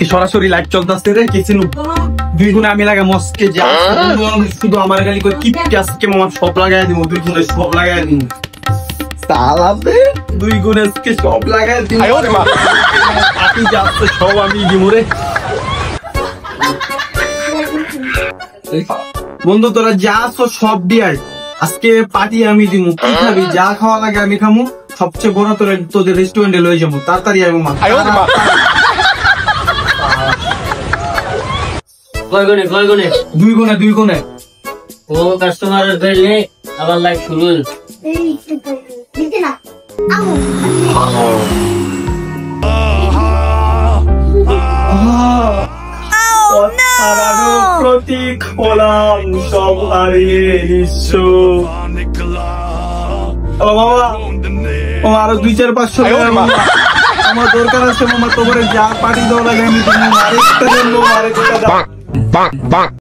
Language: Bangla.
আজকে সরাসরি লাইভ চলতেছে রে কিছু দুই গুণে আমি লাগে মস্কে যা শুধু আমার গালি করে কিপকে আজকে মামা সব লাগাই দিব দুই গুণে সব লাগাই দিব সালাবে দুই গুণে আজকে সব লাগাই দিব আপনি যাচ্ছে সব আমি দিব রে বন্ধু তোরা যা আছো সব দিয়াই আজকে পার্টি আমি দিব কি খাবি যা খাওয়া লাগে আমি খামু সবচেয়ে বড় তোদের রেস্টুরেন্টে লয়ে যাবো তাড়াতাড়ি আইবো মা দুই গুণে ও কাস্টমার ধরলে আবার লাইভ শুরু প্রতীক হলাম সব হারিয়ে নিঃস্ব আরো 2-4-500 আমার দরকার আছে মামা তোমার যা পার্টি দেওয়া লাগে আমি আরেকটা জন্য আরেকটা